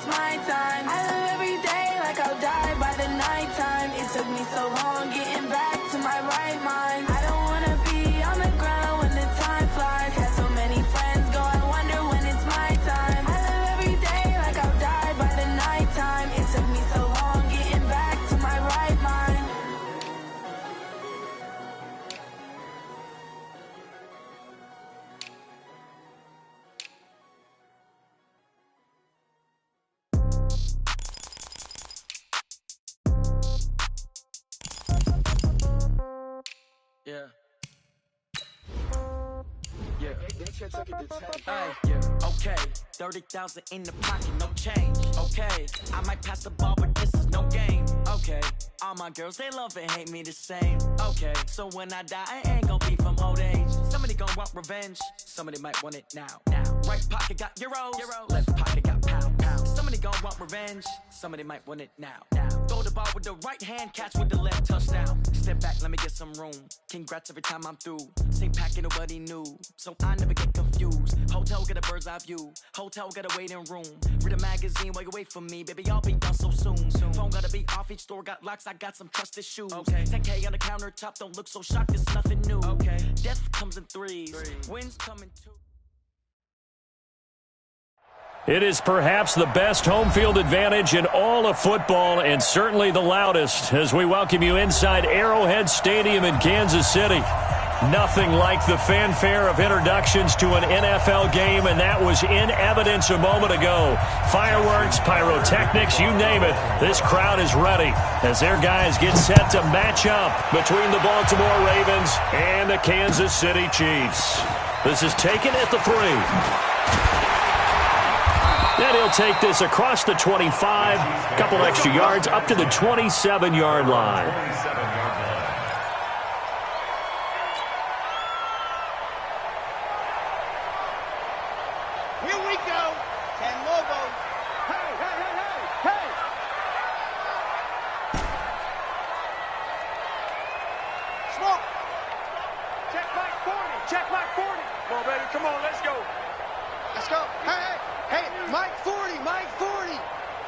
it's my time. I live every day like I'll die by the nighttime. It took me so long getting back to my right mind. I don't wanna be on the ground when the time flies. Had so many friends go, I wonder when it's my time. I live every day like I'll die by the nighttime. It took me so long getting back to my right mind. Yeah. Okay, 30,000 in the pocket, no change. Okay, I might pass the ball, but this is no game. Okay, all my girls, they love and hate me the same. Okay, so when I die, I ain't gon' be from old age. Somebody gon' want revenge, somebody might want it now. Right pocket got euros, left pocket got pound. Somebody gon' want revenge, somebody might want it now. Throw the ball with the right hand, catch with the left, touchdown. Step back, let me get some room. Congrats every time I'm through. Same packet, nobody knew, so I never get confused. Hotel get a bird's eye view. Hotel got a waiting room. Read a magazine while you wait for me, baby. I'll be done so soon. Phone gotta be off. Each store got locks. I got some trusted shoes. 10K on the countertop. Don't look so shocked. It's nothing new. Death comes in threes. Wins come in two. It is perhaps the best home field advantage in all of football, and certainly the loudest, as we welcome you inside Arrowhead Stadium in Kansas City. Nothing like the fanfare of introductions to an NFL game, and that was in evidence a moment ago. Fireworks, pyrotechnics, you name it. This crowd is ready as their guys get set to match up between the Baltimore Ravens and the Kansas City Chiefs. This is taken at the 3. And he'll take this across the 25, couple extra yards up to the 27-yard line. Here we go. 10 Lobo. Hey, hey, hey, hey, hey. Smoke. Check Mike 40. Check Mike 40. Come on, baby. Come on, let's go. Let's go. Hey, hey. Hey, Mike 40, Mike 40.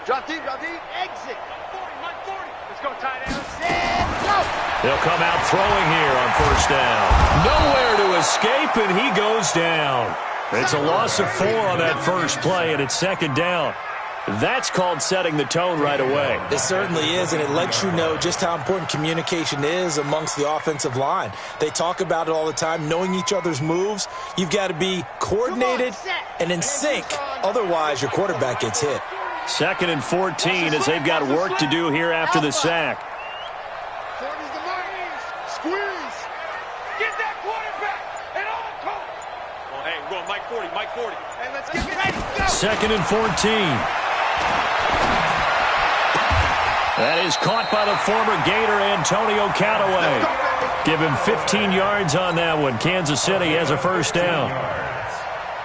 Drop deep, exit. Mike 40, Mike 40. Let's go, tight end. And go. They'll come out throwing here on first down. Nowhere to escape, and he goes down. It's a loss of 4 on that first play, and it's second down. That's called setting the tone right away. It certainly is, and it lets you know just how important communication is amongst the offensive line. They talk about it all the time, knowing each other's moves. You've got to be coordinated and in sync. Otherwise, your quarterback gets hit. 2nd and 14 as they've got work to do here after the sack. Squeeze. Get that quarterback and on coach. Well, hey, we're going Mike 40, Mike 40. Hey, let's get ready. Go. 2nd and 14. That is caught by the former Gator, Antonio Callaway. Give him 15 yards on that one. Kansas City has a first down.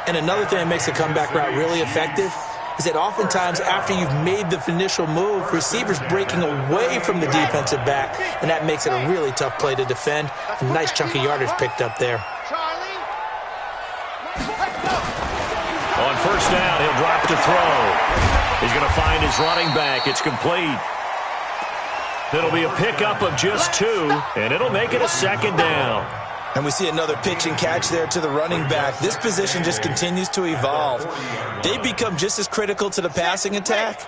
And another thing that makes the comeback route really effective is that oftentimes after you've made the initial move, receivers breaking away from the defensive back, and that makes it a really tough play to defend. A nice chunk of yardage picked up there. On first down, he'll drop to throw. He's going to find his running back. It's complete. It'll be a pickup of just 2, and it'll make it a second down. And we see another pitch and catch there to the running back. This position just continues to evolve. They become just as critical to the passing attack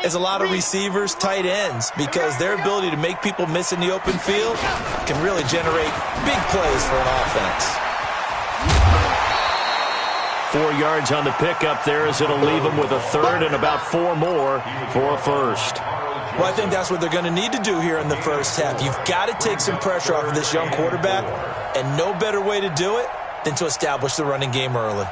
as a lot of receivers, tight ends, because their ability to make people miss in the open field can really generate big plays for an offense. 4 yards on the pickup there as it'll leave them with a third and about 4 more for a first. Well, I think that's what they're going to need to do here in the first half. You've got to take some pressure off of this young quarterback, and no better way to do it than to establish the running game early.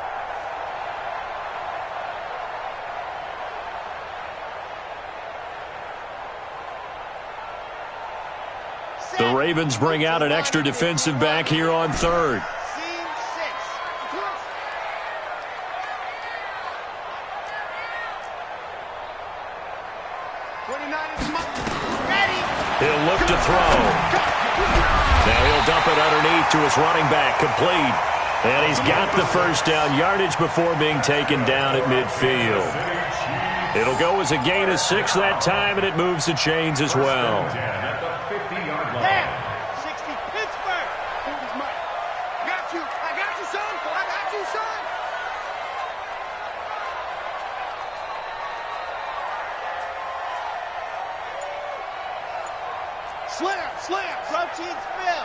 The Ravens bring out an extra defensive back here on third. He'll look to throw. Now he'll dump it underneath to his running back, complete. And he's got the first down, yardage before being taken down at midfield. It'll go as a gain of 6 that time, and it moves the chains as well. 60 Pittsburgh. Who's Mike? I got you, son. I got you, son. Slam, protein spill.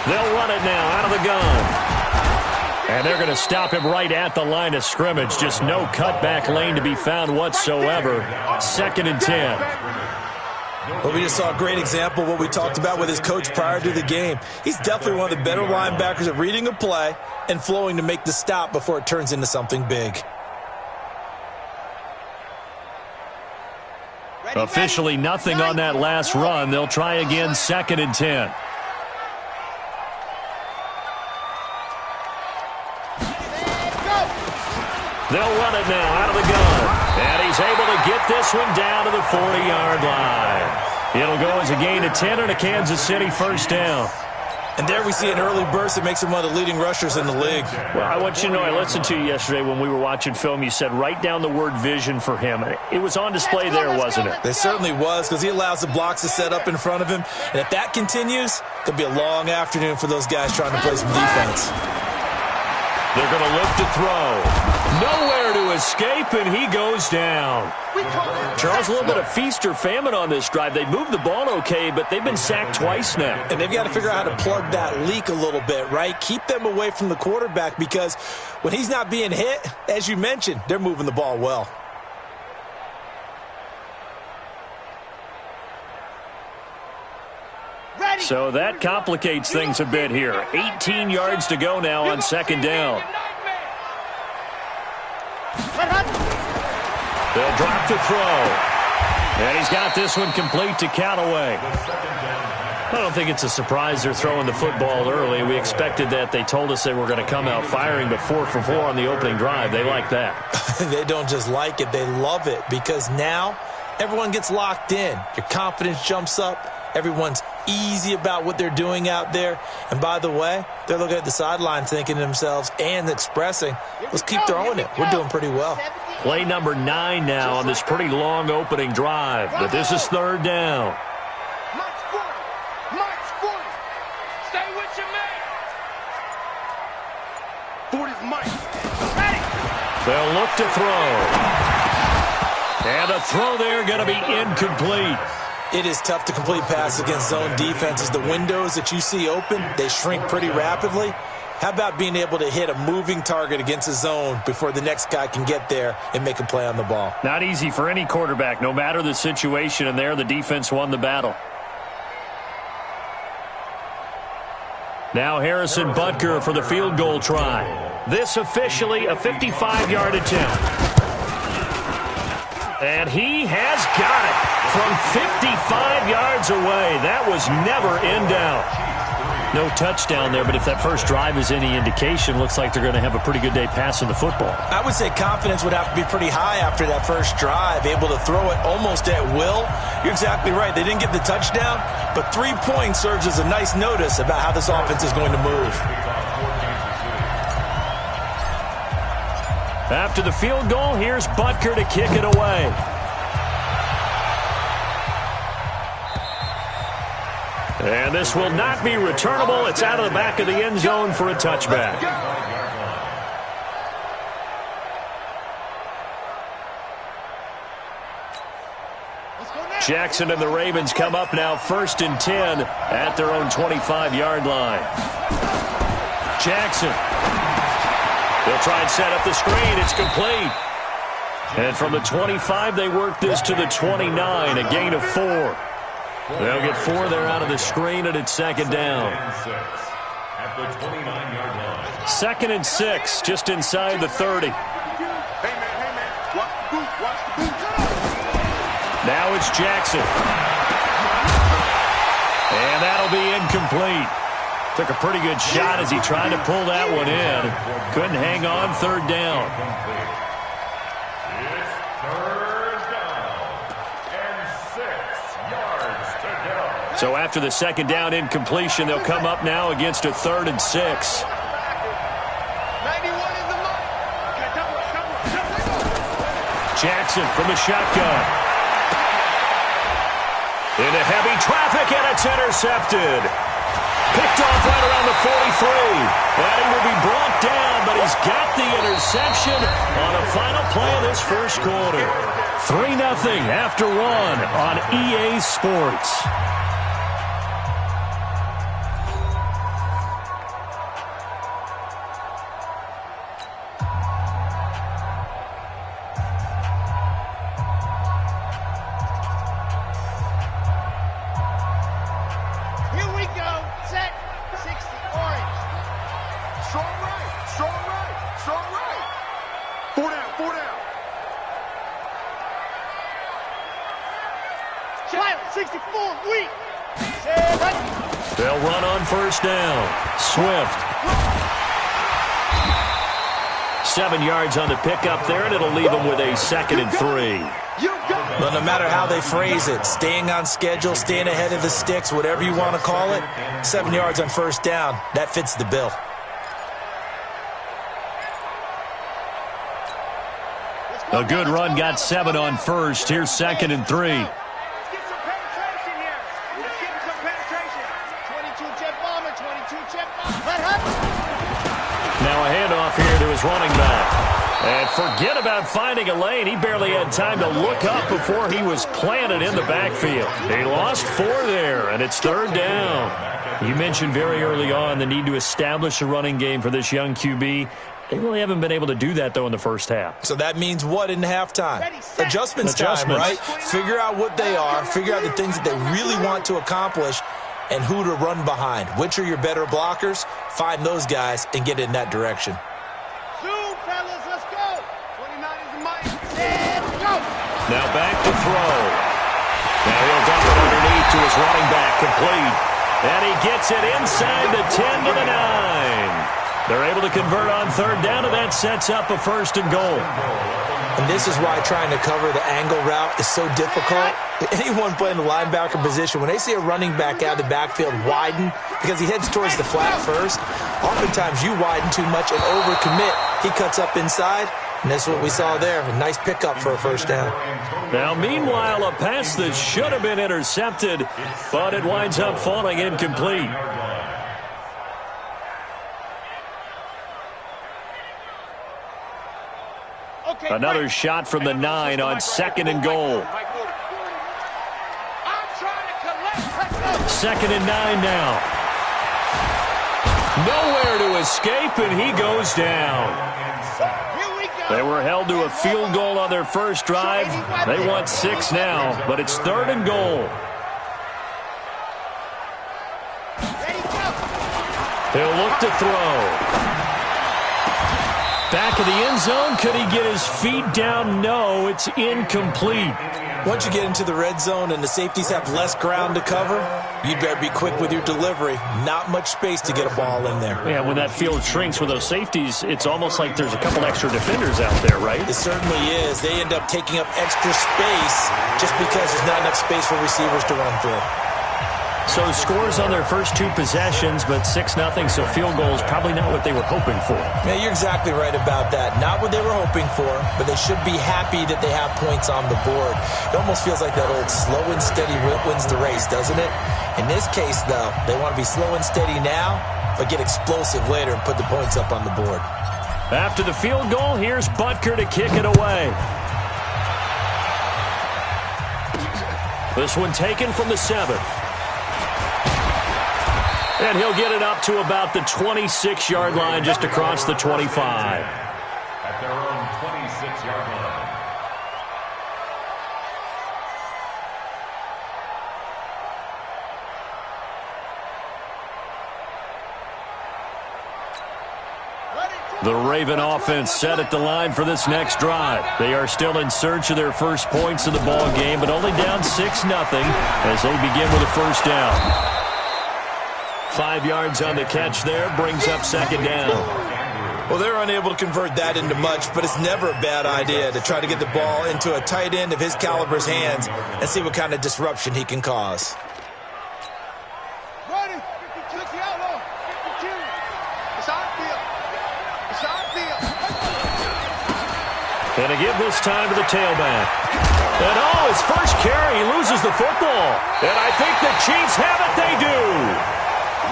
They'll run it now out of the gun. And they're going to stop him right at the line of scrimmage. Just no cutback lane to be found whatsoever. 2nd and 10. Well, we just saw a great example of what we talked about with his coach prior to the game. He's definitely one of the better linebackers at reading a play and flowing to make the stop before it turns into something big. Officially nothing on that last run. They'll try again, 2nd and 10. They'll run it now out of the gun. And he's able to get this one down to the 40-yard line. It'll go as a gain of 10 and a Kansas City first down. And there we see an early burst that makes him one of the leading rushers in the league. Well, I want you to know, I listened to you yesterday when we were watching film. You said write down the word vision for him. It was on display there, wasn't it? It certainly was, because he allows the blocks to set up in front of him. And if that continues, it'll be a long afternoon for those guys trying to play some defense. They're going to look to throw. Nowhere to escape, and he goes down. Charles, a little bit of feast or famine on this drive. They moved the ball okay, but they've been sacked twice now. And they've got to figure out how to plug that leak a little bit, right? Keep them away from the quarterback, because when he's not being hit, as you mentioned, they're moving the ball well. So that complicates things a bit here. 18 yards to go now on 2nd down. They'll drop to throw. And he's got this one complete to Callaway. I don't think it's a surprise they're throwing the football early. We expected that. They told us they were going to come out firing, but 4 for 4 on the opening drive. They like that. They don't just like it, they love it, because now everyone gets locked in. Your confidence jumps up. Everyone's easy about what they're doing out there. And by the way, they're looking at the sideline thinking to themselves and expressing, let's keep throwing it. We're doing pretty well. Play number 9 now on this pretty long opening drive. But this is 3rd down. Mike's 40. Stay with your man. 40's Mike. Ready. They'll look to throw. And a throw there going to be incomplete. It is tough to complete passes against zone defenses. The windows that you see open, they shrink pretty rapidly. How about being able to hit a moving target against a zone before the next guy can get there and make a play on the ball? Not easy for any quarterback, no matter the situation, and there the defense won the battle. Now Harrison Butker for the field goal try. This officially a 55-yard attempt. And he has got it from 55 yards away. That was never in doubt. No touchdown there, but if that first drive is any indication, looks like they're going to have a pretty good day passing the football. I would say confidence would have to be pretty high after that first drive, able to throw it almost at will. You're exactly right. They didn't get the touchdown, but 3 points serves as a nice notice about how this offense is going to move. After the field goal, here's Butker to kick it away. And this will not be returnable. It's out of the back of the end zone for a touchback. Jackson and the Ravens come up now 1st and 10 at their own 25-yard line. Jackson. They'll try and set up the screen. It's complete. And from the 25, they work this to the 29, a gain of 4. They'll get 4 there out of the screen, and it's 2nd down. 2nd and 6, just inside the 30. Now it's Jackson. And that'll be incomplete. Took a pretty good shot as he tried to pull that one in. Couldn't hang on, 3rd down. It's 3rd down and 6 yards to go. So after the 2nd down incompletion, they'll come up now against a 3rd and 6. 91 is the mark. Jackson from the shotgun. Into heavy traffic, and it's intercepted. Picked off right around the 43. And he will be brought down, but he's got the interception on a final play of this first quarter. 3-0 after one on EA Sports. They'll run on first down. Swift. 7 yards on the pickup there, and it'll leave them with a 2nd and 3. Well, no matter how they phrase it, staying on schedule, staying ahead of the sticks, whatever you want to call it, 7 yards on first down, that fits the bill. A good run got 7 on first. Here's 2nd and 3. Now a handoff here to his running back. And forget about finding a lane. He barely had time to look up before he was planted in the backfield. He lost 4 there, and it's 3rd down. You mentioned very early on the need to establish a running game for this young QB. They really haven't been able to do that, though, in the first half. So that means what in halftime? Adjustments time, right? Figure out what they are, figure out the things that they really want to accomplish, and who to run behind. Which are your better blockers? Find those guys and get in that direction. Zoom, fellas, let's go. 29 is the mic. Let's go. Now back to throw. Now he'll dump it underneath to his running back, complete. And he gets it inside the 10 to the 9. They're able to convert on 3rd down, and that sets up a 1st and goal. And this is why trying to cover the angle route is so difficult. Anyone playing the linebacker position, when they see a running back out of the backfield widen because he heads towards the flat first, oftentimes you widen too much and overcommit. He cuts up inside, and that's what we saw there. A nice pickup for a 1st down. Now, meanwhile, a pass that should have been intercepted, but it winds up falling incomplete. Another shot from the 9 on 2nd and goal. 2nd and 9 now. Nowhere to escape, and he goes down. They were held to a field goal on their first drive. They want 6 now, but it's 3rd and goal. He'll look to throw. Back of the end zone. Could he get his feet down? No, it's incomplete. Once you get into the red zone and the safeties have less ground to cover, you'd better be quick with your delivery. Not much space to get a ball in there. Yeah, when that field shrinks with those safeties, it's almost like there's a couple extra defenders out there, right? It certainly is. They end up taking up extra space just because there's not enough space for receivers to run through. So scores on their first 2 possessions, but 6-0, so field goal is probably not what they were hoping for. Yeah, you're exactly right about that. Not what they were hoping for, but they should be happy that they have points on the board. It almost feels like that old slow and steady wins the race, doesn't it? In this case, though, they want to be slow and steady now, but get explosive later and put the points up on the board. After the field goal, here's Butker to kick it away. This one taken from the 7. And he'll get it up to about the 26-yard line, just across the 25. At their own 26-yard line. The Raven offense set at the line for this next drive. They are still in search of their first points of the ball game, but only down 6-0 as they begin with a 1st down. 5 yards on the catch there, brings up 2nd down. Well, they're unable to convert that into much, but it's never a bad idea to try to get the ball into a tight end of his caliber's hands and see what kind of disruption he can cause. Ready, 50, outlaw, 52. It's on field. It's on field. And to give this time to the tailback. And his first carry, he loses the football. And I think the Chiefs have it, they do.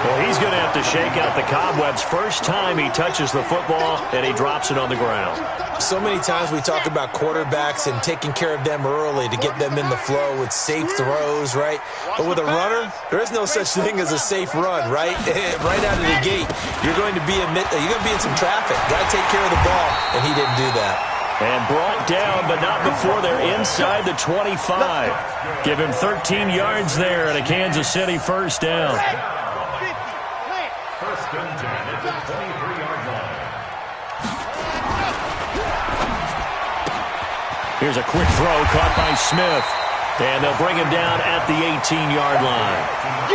Well, he's going to have to shake out the cobwebs first time he touches the football, and he drops it on the ground. So many times we talk about quarterbacks and taking care of them early to get them in the flow with safe throws, right? But with a runner, there is no such thing as a safe run, right? Right out of the gate, you're going to be in some traffic. Got to take care of the ball, and he didn't do that. And brought down, but not before they're inside the 25. Give him 13 yards there and a Kansas City first down. First and 10 at the 23-yard line. Here's a quick throw caught by Smith. And they'll bring him down at the 18-yard line.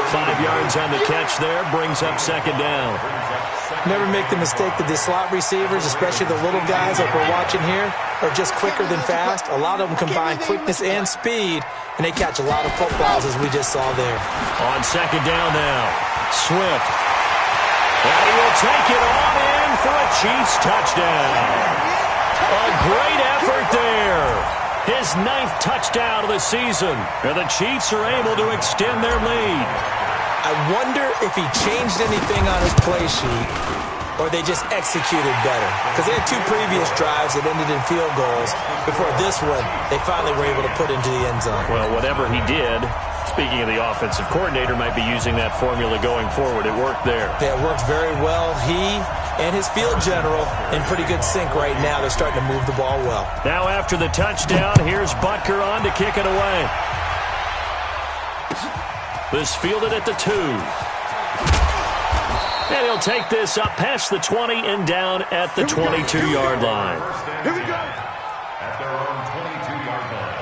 5 yards on the catch there, brings up second down. Never make the mistake that the slot receivers, especially the little guys like we're watching here, are just quicker than fast. A lot of them combine quickness and speed, and they catch a lot of footballs, as we just saw there. On second down now, Swift. And he will take it on in for a Chiefs touchdown. A great effort there. His 9th touchdown of the season. And the Chiefs are able to extend their lead. I wonder if he changed anything on his play sheet or they just executed better. Because they had 2 previous drives that ended in field goals. Before this one, they finally were able to put into the end zone. Well, whatever he did, speaking of the offensive coordinator, might be using that formula going forward. It worked there. Yeah, it worked very well. He and his field general in pretty good sync right now. They're starting to move the ball well. Now after the touchdown, here's Butker on to kick it away. This fielded at the 2. And he'll take this up past the 20 and down at the 22-yard line. Here we go. At their own 22-yard line.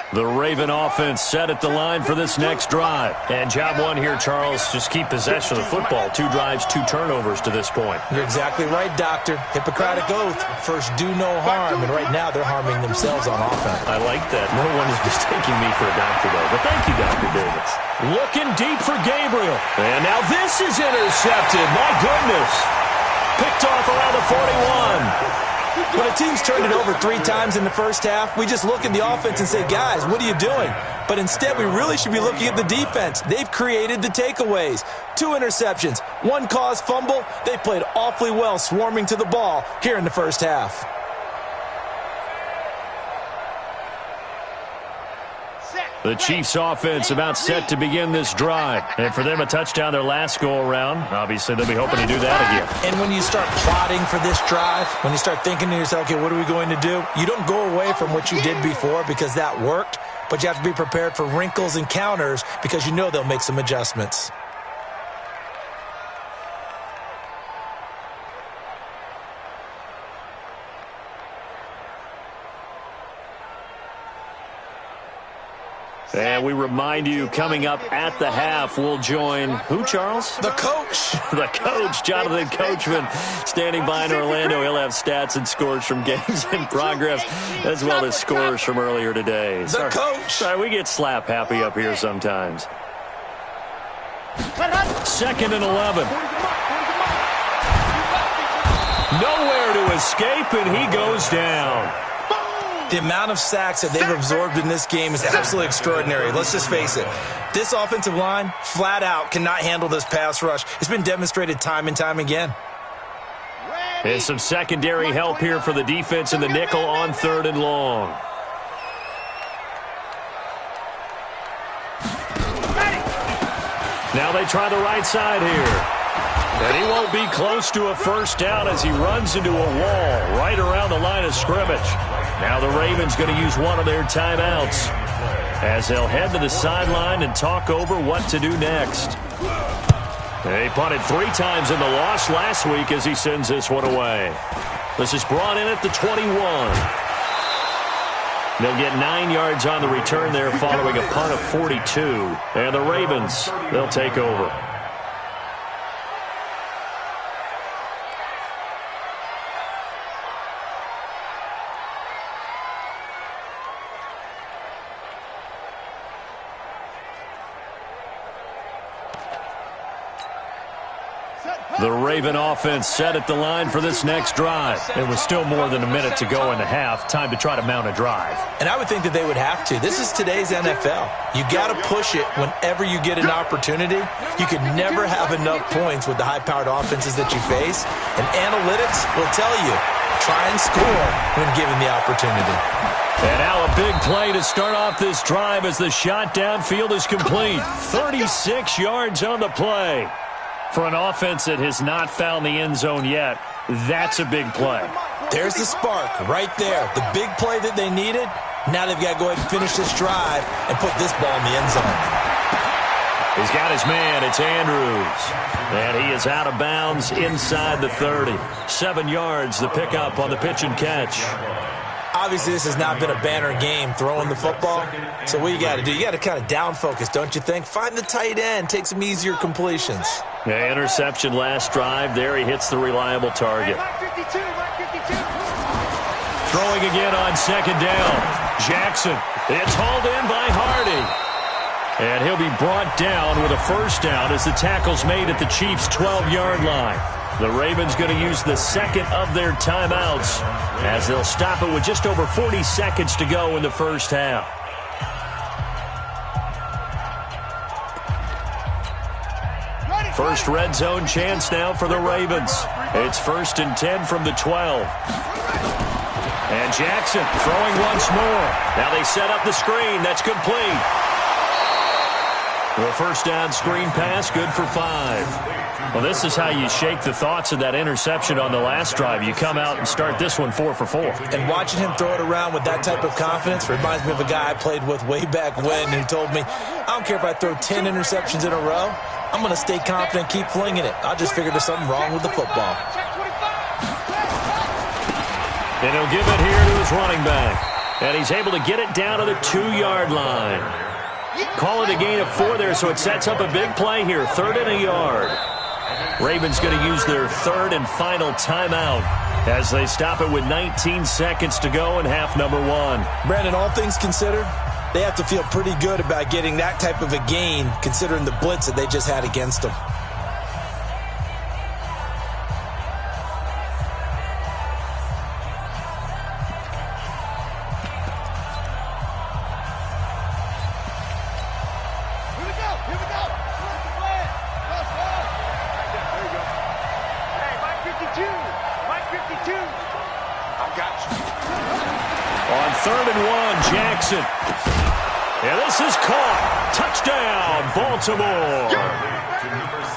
The Raven offense set at the line for this next drive. And job one here, Charles, just keep possession of the football. 2 drives, 2 turnovers to this point. You're exactly right, Doctor. Hippocratic oath. First, do no harm. And right now, they're harming themselves on offense. I like that. No one is mistaking me for a doctor, though. But thank you, Dr. Davis. Looking deep for Gabriel. And now this is intercepted. My goodness. Picked off around the 41. When a team's turned it over 3 times in the first half, we just look at the offense and say, guys, what are you doing? But instead, we really should be looking at the defense. They've created the takeaways. 2 interceptions, 1 caused fumble. They played awfully well swarming to the ball here in the first half. The Chiefs offense about set to begin this drive. And for them, a touchdown their last go-around. Obviously, they'll be hoping to do that again. And when you start plotting for this drive, when you start thinking to yourself, okay, what are we going to do? You don't go away from what you did before because that worked, but you have to be prepared for wrinkles and counters because you know they'll make some adjustments. And we remind you, coming up at the half, we'll join who, Charles? The coach. The coach, Jonathan Coachman, standing by in Orlando. He'll have stats and scores from games in progress, as well as scores from earlier today. The coach. Sorry, we get slap happy up here sometimes. 2nd and 11. Nowhere to escape, and he goes down. The amount of sacks that they've absorbed in this game is absolutely extraordinary. Let's just face it. This offensive line, flat out, cannot handle this pass rush. It's been demonstrated time and time again. And some secondary help here for the defense in the nickel on 3rd and long. Now they try the right side here. And he won't be close to a first down as he runs into a wall right around the line of scrimmage. Now the Ravens going to use one of their timeouts as they'll head to the sideline and talk over what to do next. They punted 3 times in the loss last week as he sends this one away. This is brought in at the 21. They'll get 9 yards on the return there following a punt of 42. And the Ravens, they'll take over. The Raven offense set at the line for this next drive. It was still more than a minute to go in the half. Time to try to mount a drive. And I would think that they would have to. This is today's NFL. You got to push it whenever you get an opportunity. You could never have enough points with the high-powered offenses that you face. And analytics will tell you, try and score when given the opportunity. And now a big play to start off this drive as the shot downfield is complete. 36 yards on the play. For an offense that has not found the end zone yet, that's a big play. There's the spark right there. The big play that they needed. Now they've got to go ahead and finish this drive and put this ball in the end zone. He's got his man. It's Andrews. And he is out of bounds inside the 30. 7 yards, the pickup on the pitch and catch. Obviously, this has not been a banner game throwing the football. So what you got to do, you got to kind of down focus, don't you think? Find the tight end, take some easier completions. Yeah, interception last drive. There he hits the reliable target. Throwing again on second down. Jackson. It's hauled in by Hardy. And he'll be brought down with a first down as the tackle's made at the Chiefs' 12-yard line. The Ravens going to use the second of their timeouts as they'll stop it with just over 40 seconds to go in the first half. First red zone chance now for the Ravens. It's 1st and 10 from the 12. And Jackson throwing once more. Now they set up the screen. That's complete. The first down screen pass, good for 5. Well, this is how you shake the thoughts of that interception on the last drive. You come out and start this one 4 for 4. And watching him throw it around with that type of confidence reminds me of a guy I played with way back when who told me, I don't care if I throw 10 interceptions in a row. I'm going to stay confident, keep flinging it. I just figured there's something wrong with the football. And he'll give it here to his running back. And he's able to get it down to the 2-yard line. Call it a gain of 4 there, so it sets up a big play here. 3rd and a yard. Ravens going to use their 3rd and final timeout as they stop it with 19 seconds to go in half number 1. Brandon, all things considered, they have to feel pretty good about getting that type of a gain considering the blitz that they just had against them. On 3rd and 1, Jackson. And this is caught. Touchdown, Baltimore.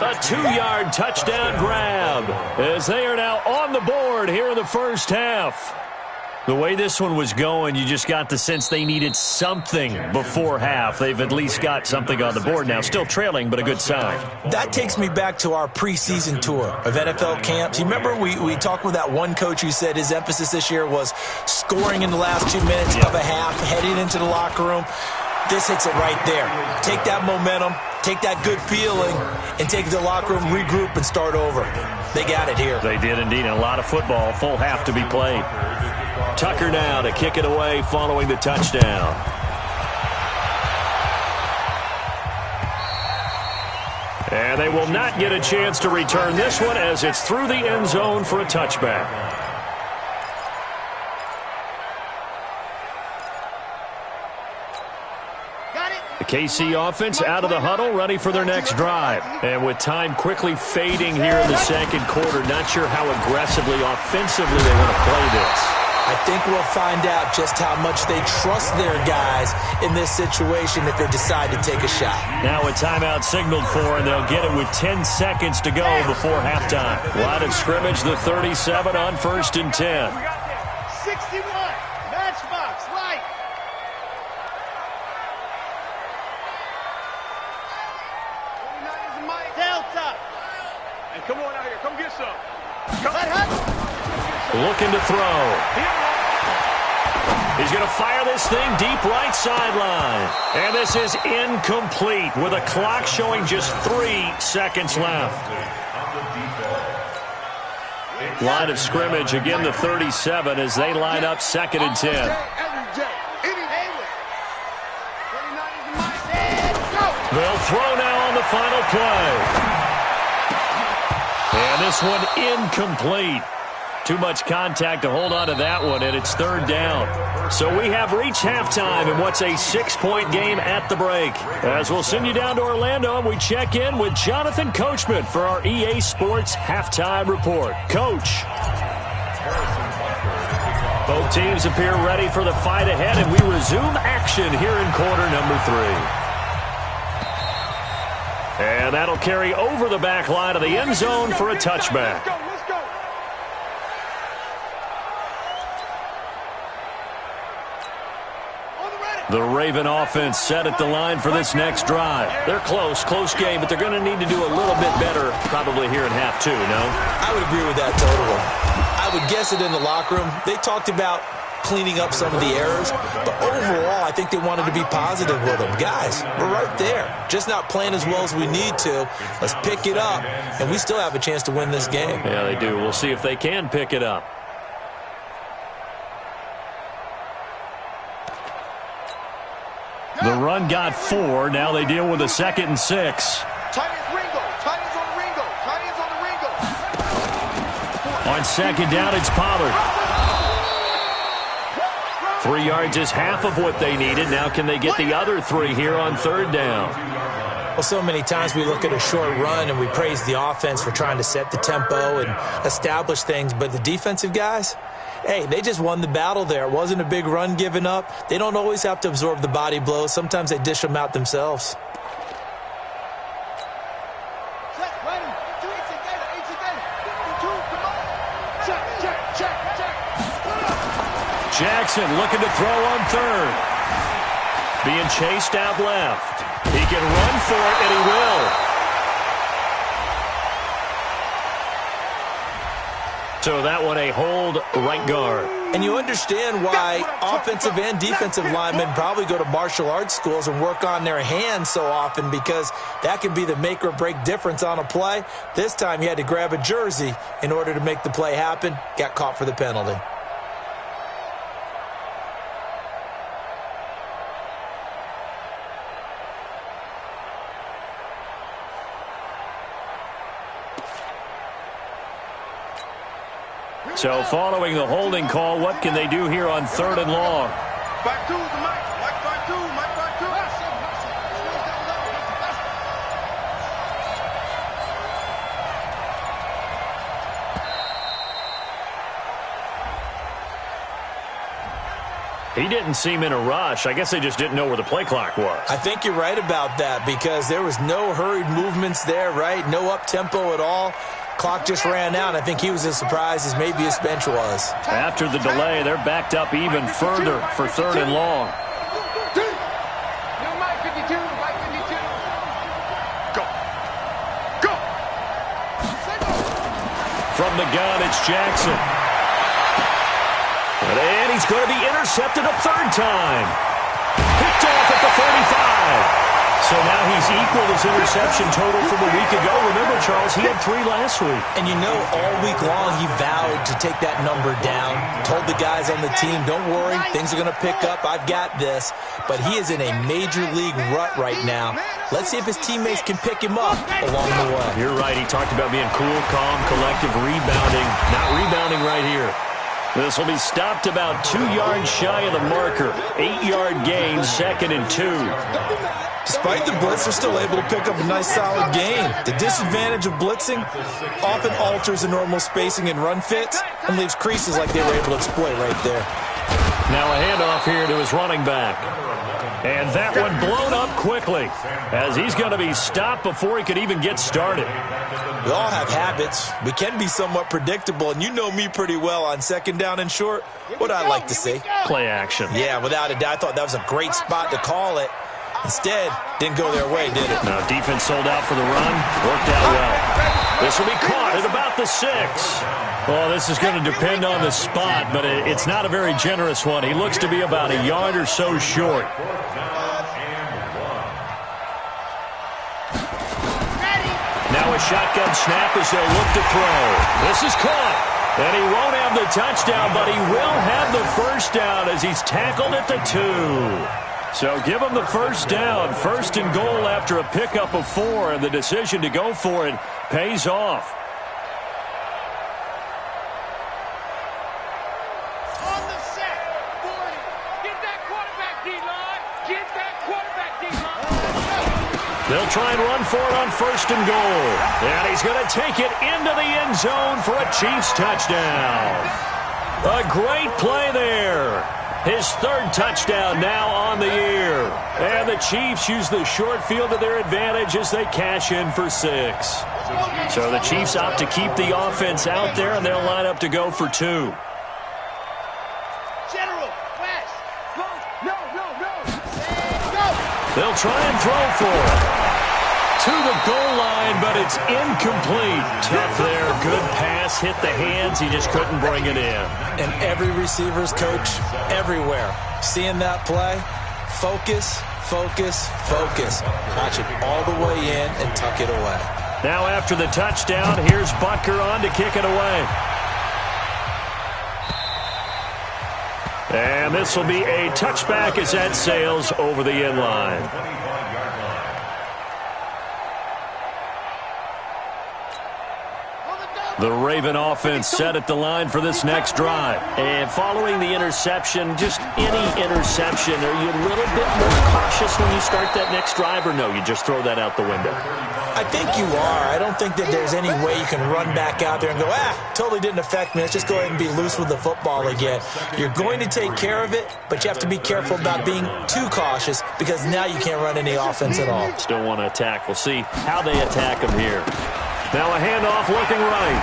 A 2-yard touchdown grab as they are now on the board here in the first half. The way this one was going, you just got the sense they needed something before half. They've at least got something on the board now. Still trailing, but a good sign. That takes me back to our preseason tour of NFL camps. You remember we talked with that one coach who said his emphasis this year was scoring in the last 2 minutes of a half, heading into the locker room. This hits it right there. Take that momentum, take that good feeling, and take it to the locker room, regroup, and start over. They got it here. They did indeed. And a lot of football, full half to be played. Tucker now to kick it away following the touchdown. And they will not get a chance to return this one as it's through the end zone for a touchback. The KC offense out of the huddle, ready for their next drive. And with time quickly fading here in the second quarter, not sure how aggressively, offensively they want to play this. I think we'll find out just how much they trust their guys in this situation if they decide to take a shot. Now a timeout signaled for, and they'll get it with 10 seconds to go before halftime. Line of scrimmage, the 37 on 1st and 10. We got this. 61. Matchbox. Light. Delta. And come on out here. Come get some. Looking to throw. He's going to fire this thing deep right sideline. And this is incomplete with a clock showing just 3 seconds left. Line of scrimmage, again the 37 as they line up 2nd and 10. They'll throw now on the final play. this one incomplete. Too much contact to hold on to that one, and it's third down. So we have reached halftime in what's a 6-point game at the break. As we'll send you down to Orlando, and we check in with Jonathan Coachman for our EA Sports Halftime Report. Coach. Both teams appear ready for the fight ahead, and we resume action here in quarter number 3. And that'll carry over the back line of the end zone for a touchback. The Raven offense set at the line for this next drive. They're close game, but they're going to need to do a little bit better probably here in half 2, no? I would agree with that totally. I would guess it in the locker room. They talked about cleaning up some of the errors, but overall, I think they wanted to be positive with them. Guys, we're right there. Just not playing as well as we need to. Let's pick it up, and we still have a chance to win this game. Yeah, they do. We'll see if they can pick it up. The run got 4. Now they deal with a 2nd and 6. Tight ends Ringo. Tight ends on the Ringo. Tight ends on the Ringo. On 2nd down, it's Pollard. 3 yards is half of what they needed. Now can they get the other 3 here on 3rd down? Well, so many times we look at a short run and we praise the offense for trying to set the tempo and establish things, but the defensive guys, hey, they just won the battle there. It wasn't a big run given up. They don't always have to absorb the body blows. Sometimes they dish them out themselves. Jackson looking to throw on 3rd. Being chased out left. He can run for it, and he will. So that one a hold right guard. And you understand why offensive and defensive linemen probably go to martial arts schools and work on their hands so often, because that can be the make or break difference on a play. This time he had to grab a jersey in order to make the play happen. Got caught for the penalty. So following the holding call, what can they do here on 3rd and long? Back 2, Mike. Back 2. Mike, back 2. He didn't seem in a rush. I guess they just didn't know where the play clock was. I think you're right about that, because there was no hurried movements there, right? No up-tempo at all. Clock just ran out. I think he was as surprised as maybe his bench was. After the delay, they're backed up even further for 3rd and long. Mike 52. Go. Go. From the gun, it's Jackson. And he's going to be intercepted a 3rd time. Picked off at the 35. So now he's equaled his interception total from a week ago. Remember, Charles, he had 3 last week. And you know, all week long he vowed to take that number down. Told the guys on the team, don't worry, things are going to pick up. I've got this. But he is in a major league rut right now. Let's see if his teammates can pick him up along the way. You're right. He talked about being cool, calm, collective, rebounding. Not rebounding right here. This will be stopped about 2 yards shy of the marker. 8-yard gain, 2nd and 2. Despite the blitz, they're still able to pick up a nice solid gain. The disadvantage of blitzing often alters the normal spacing and run fits and leaves creases like they were able to exploit right there. Now a handoff here to his running back. And that one blown up quickly, as he's going to be stopped before he could even get started. We all have habits. We can be somewhat predictable, and you know me pretty well on 2nd down and short. What I like to see? Play action. Yeah, without a doubt. I thought that was a great spot to call it. Instead, didn't go their way, did it? Now defense sold out for the run. Worked out well. This will be caught at about the 6. Well, this is going to depend on the spot, but it's not a very generous one. He looks to be about a yard or so short. Now a shotgun snap as they'll look to throw. This is caught. And he won't have the touchdown, but he will have the 1st down as he's tackled at the 2. So give him the 1st down. 1st and goal after a pickup of 4, and the decision to go for it pays off. They'll try and run for it on 1st and goal. And he's going to take it into the end zone for a Chiefs touchdown. A great play there. His 3rd touchdown now on the year. And the Chiefs use the short field to their advantage as they cash in for 6. So the Chiefs opt to keep the offense out there, and they'll line up to go for 2. General, West, go, no. They'll try and throw for it. To the goal line, but it's incomplete. Tough there. Good pass. Hit the hands. He just couldn't bring it in. And every receiver's coach everywhere. Seeing that play, focus. Watch it all the way in and tuck it away. Now after the touchdown, here's Butker on to kick it away. And this will be a touchback as that sails over the end line. The Raven offense set at the line for this next drive. And following the interception, just any interception, are you a little bit more cautious when you start that next drive, or no, you just throw that out the window? I think you are. I don't think that there's any way you can run back out there and go, totally didn't affect me. Let's just go ahead and be loose with the football again. You're going to take care of it, but you have to be careful about being too cautious because now you can't run any offense at all. Still want to attack. We'll see how they attack him here. Now a handoff looking right.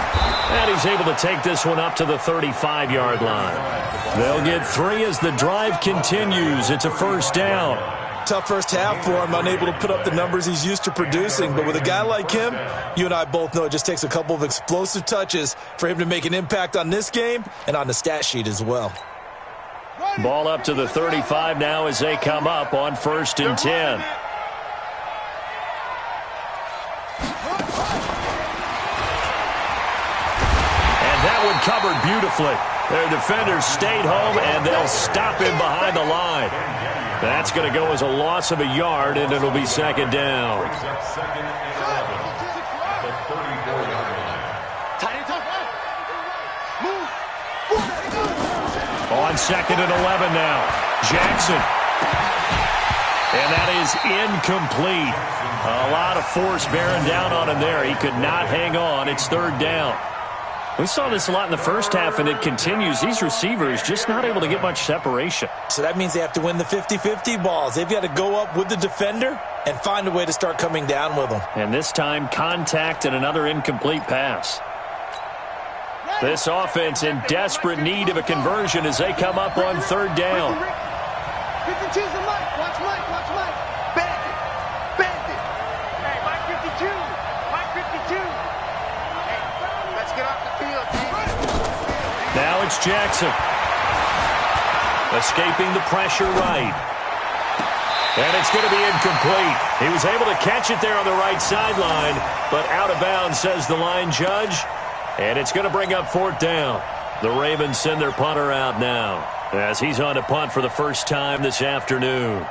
And he's able to take this one up to the 35-yard line. They'll get 3 as the drive continues. It's a 1st down. Tough first half for him, unable to put up the numbers he's used to producing. But with a guy like him, you and I both know it just takes a couple of explosive touches for him to make an impact on this game and on the stat sheet as well. Ball up to the 35 now as they come up on 1st and 10. That one covered beautifully. Their defenders stayed home, and they'll stop him behind the line. That's going to go as a loss of a yard, and it'll be 2nd down. On 2nd and 11 now. Jackson. And that is incomplete. A lot of force bearing down on him there. He could not hang on. It's 3rd down. We saw this a lot in the first half, and it continues. These receivers just not able to get much separation. So that means they have to win the 50-50 balls. They've got to go up with the defender and find a way to start coming down with them. And this time, contact and another incomplete pass. This offense in desperate need of a conversion as they come up on 3rd down. 52's the Mike. Watch Mike. Bandit. Hey, Mike 52. Mike 52. Let's get off the field, team. Now it's Jackson. Escaping the pressure right. And it's going to be incomplete. He was able to catch it there on the right sideline, but out of bounds, says the line judge. And it's going to bring up 4th down. The Ravens send their punter out now as he's on to punt for the first time this afternoon.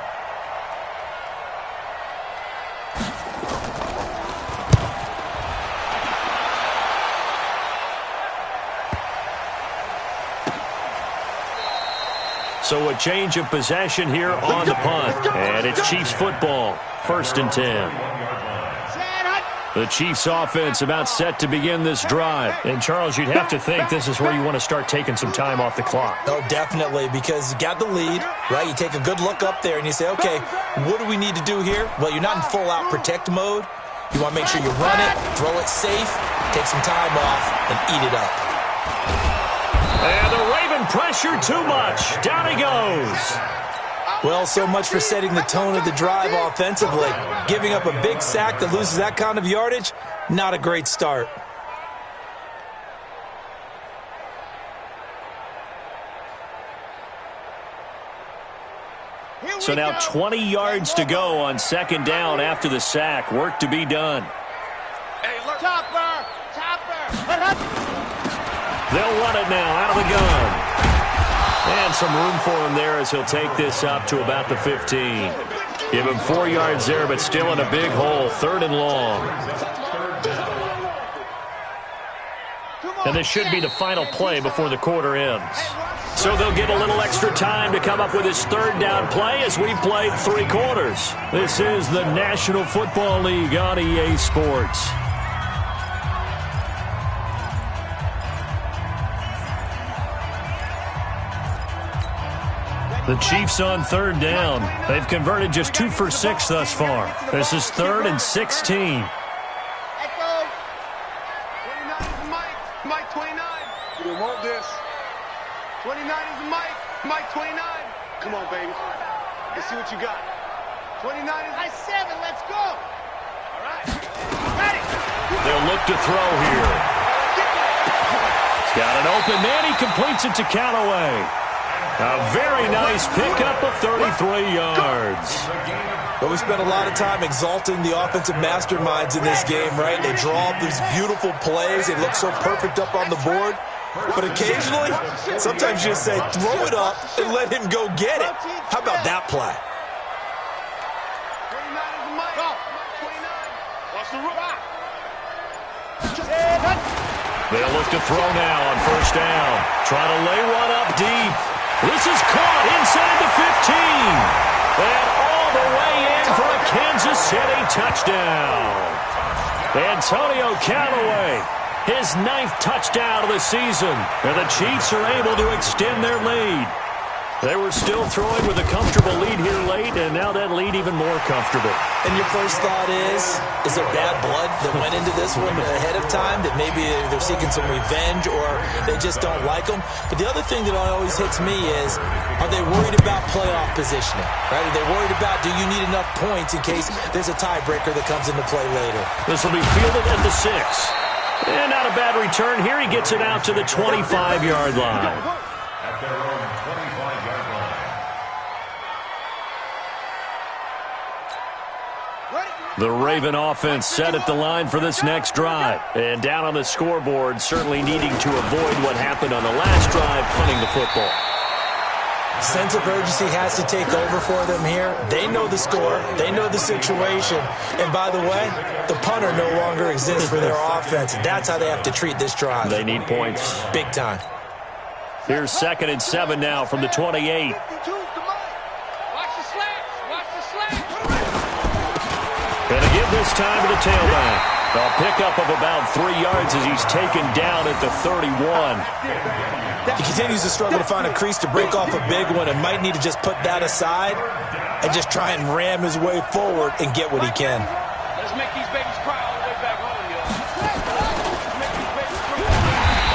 So a change of possession here on the punt. And it's Chiefs football, 1st and 10. The Chiefs offense about set to begin this drive. And, Charles, you'd have to think this is where you want to start taking some time off the clock. Oh, definitely, because you got the lead, right? You take a good look up there and you say, okay, what do we need to do here? Well, you're not in full-out protect mode. You want to make sure you run it, throw it safe, take some time off, and eat it up. And the Raven pressure too much. Down he goes. Well, so much for setting the tone of the drive offensively. Giving up a big sack that loses that kind of yardage, not a great start. So now 20 yards to go on 2nd down after the sack. Work to be done. Topper! They'll run it now out of the gun. And some room for him there as he'll take this up to about the 15. Give him 4 yards there, but still in a big hole. 3rd and long. And this should be the final play before the quarter ends. So they'll get a little extra time to come up with his third down play as we played 3 quarters. This is the National Football League on EA Sports. The Chiefs on third down. They've converted just 2 for 6 thus far. This is 3rd and 16. Echo. 29 is Mike. Mike 29. You don't want this. 29 is Mike. Mike 29. Come on, baby. Let's see what you got. 29 is my 7. Let's go. All right. Ready. They'll look to throw here. He's got an open man. He completes it to Callaway. A very nice pickup of 33 yards. But we spent a lot of time exalting the offensive masterminds in this game, right? They draw up these beautiful plays. They look so perfect up on the board. But occasionally, sometimes you just say, throw it up and let him go get it. How about that play? 29 is Mike. 29. Watch the rook. They'll look to throw now on first down. Try to lay one up deep. This is caught inside the 15. And all the way in for a Kansas City touchdown. Antonio Callaway, his 9th touchdown of the season. And the Chiefs are able to extend their lead. They were still throwing with a comfortable lead here late, and now that lead even more comfortable. And your first thought is there bad blood that went into this one ahead of time, that maybe they're seeking some revenge or they just don't like them? But the other thing that always hits me is, are they worried about playoff positioning? Right? Are they worried about, do you need enough points in case there's a tiebreaker that comes into play later? This will be fielded at the 6. And not a bad return here. He gets it out to the 25-yard line. At their own 25-yard line. The Raven offense set at the line for this next drive. And down on the scoreboard, certainly needing to avoid what happened on the last drive, punting the football. Sense of urgency has to take over for them here. They know the score. They know the situation. And by the way, the punter no longer exists for their offense. That's how they have to treat this drive. They need points. Big time. Here's 2nd and 7 now from the 28. And again this time to the tailback. A pickup of about 3 yards as he's taken down at the 31. He continues to struggle to find a crease to break off a big one and might need to just put that aside and just try and ram his way forward and get what he can. Let's make these babies cry all the way back home, yo.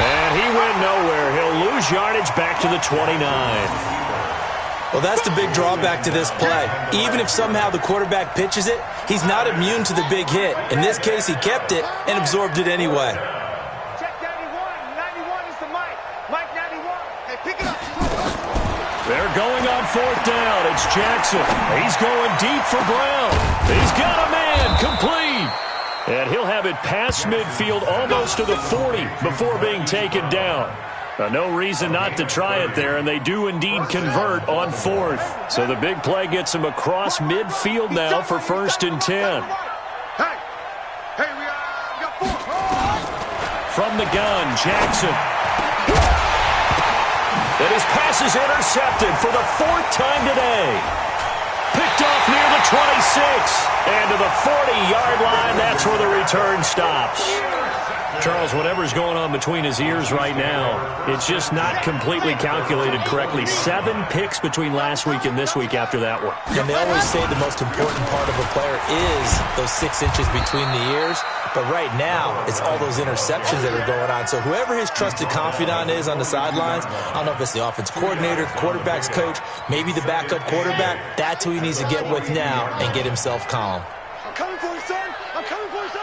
And he went nowhere. He'll lose yardage back to the 29. Well, that's the big drawback to this play. Even if somehow the quarterback pitches it, he's not immune to the big hit. In this case, he kept it and absorbed it anyway. Check 91. 91 is the Mike. Mike 91. Hey, pick it up. They're going on 4th down. It's Jackson. He's going deep for Brown. He's got a man complete. And he'll have it past midfield almost to the 40 before being taken down. No reason not to try it there, and they do indeed convert on 4th. So the big play gets him across midfield now for 1st and 10. Hey, we got 4. From the gun, Jackson. And his pass is intercepted for the 4th time today. Picked off near the 26. And to the 40-yard line, that's where the return stops. Charles, whatever's going on between his ears right now, it's just not completely calculated correctly. 7 picks between last week and this week after that one. And they always say the most important part of a player is those 6 inches between the ears. But right now, it's all those interceptions that are going on. So whoever his trusted confidant is on the sidelines, I don't know if it's the offense coordinator, the quarterback's coach, maybe the backup quarterback, that's who he needs to get with now and get himself calm. I'm coming for you, son. I'm coming for you, son.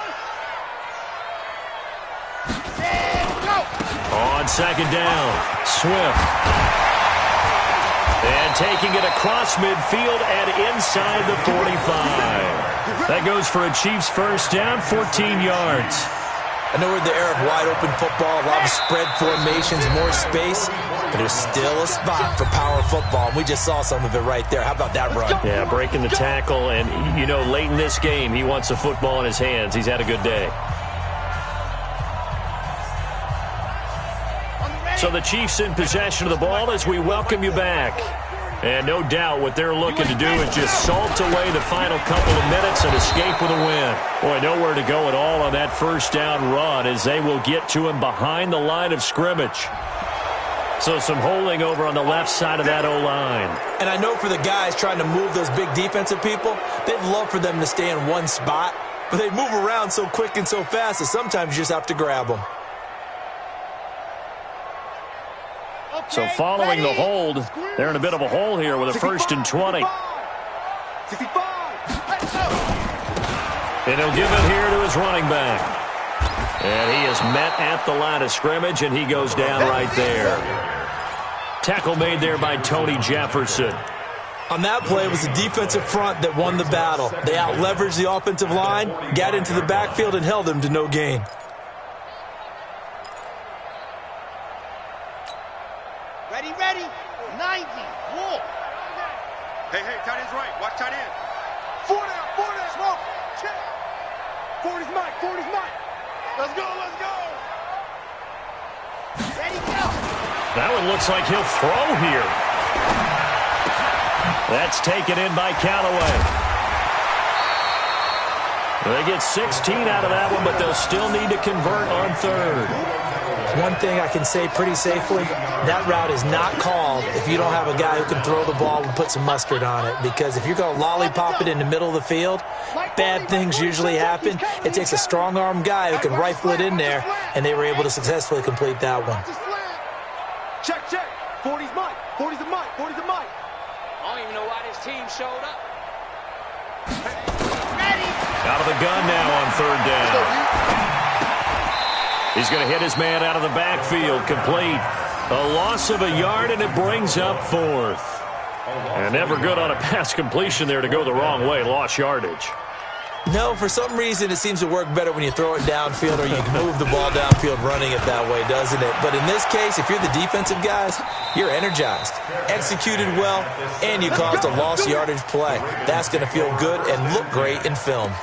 On 2nd down, Swift. And taking it across midfield and inside the 45. That goes for a Chiefs first down, 14 yards. I know we're in the era of wide-open football, a lot of spread formations, more space, but there's still a spot for power football. We just saw some of it right there. How about that run? Yeah, breaking the tackle, and, you know, late in this game, he wants the football in his hands. He's had a good day. So the Chiefs in possession of the ball as we welcome you back. And no doubt what they're looking to do is just salt away the final couple of minutes and escape with a win. Boy, nowhere to go at all on that first down run as they will get to him behind the line of scrimmage. So some holding over on the left side of that O-line. And I know for the guys trying to move those big defensive people, they'd love for them to stay in one spot. But they move around so quick and so fast that sometimes you just have to grab them. So following the hold, they're in a bit of a hole here with a 1st and 20. 65. Let's go. And he'll give it here to his running back. And he is met at the line of scrimmage, and he goes down right there. Tackle made there by Tony Jefferson. On that play, it was the defensive front that won the battle. They out-leveraged the offensive line, got into the backfield, and held them to no gain. Ready. 90. Wolf. Hey, tight end's right. Watch tight end. 4 down. Smoke. Check. 40's Mike. Let's go. Ready, go. That one looks like he'll throw here. That's taken in by Callaway. They get 16 out of that one, but they'll still need to convert on 3rd. One thing I can say pretty safely, that route is not called if you don't have a guy who can throw the ball and put some mustard on it. Because if you're going to lollipop it in the middle of the field, bad things usually happen. It takes a strong-arm guy who can rifle it in there, and they were able to successfully complete that one. Check. 40's Mike. 40's a Mike. I don't even know why this team showed up. Ready. Out of the gun now on 3rd down. He's going to hit his man out of the backfield, complete. A loss of a yard, and it brings up 4th. And never good on a pass completion there to go the wrong way, lost yardage. No, for some reason it seems to work better when you throw it downfield or you can move the ball downfield running it that way, doesn't it? But in this case, if you're the defensive guys, you're energized, executed well, and you caused a lost yardage play. That's going to feel good and look great in film.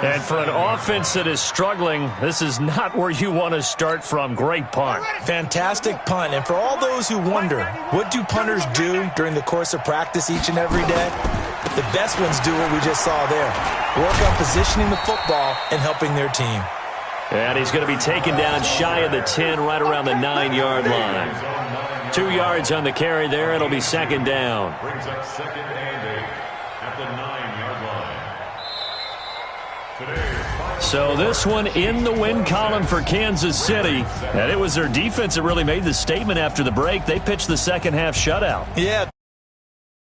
And for an offense that is struggling, this is not where you want to start from. Great punt. Fantastic punt. And for all those who wonder, what do punters do during the course of practice each and every day? The best ones do what we just saw there. Work on positioning the football and helping their team. And he's going to be taken down shy of the 10, right around the 9-yard line. 2 yards on the carry there. It'll be 2nd down. Brings up 2nd and 8 at the 9-yard line. So this one in the win column for Kansas City. And it was their defense that really made the statement after the break. They pitched the second half shutout. Yeah.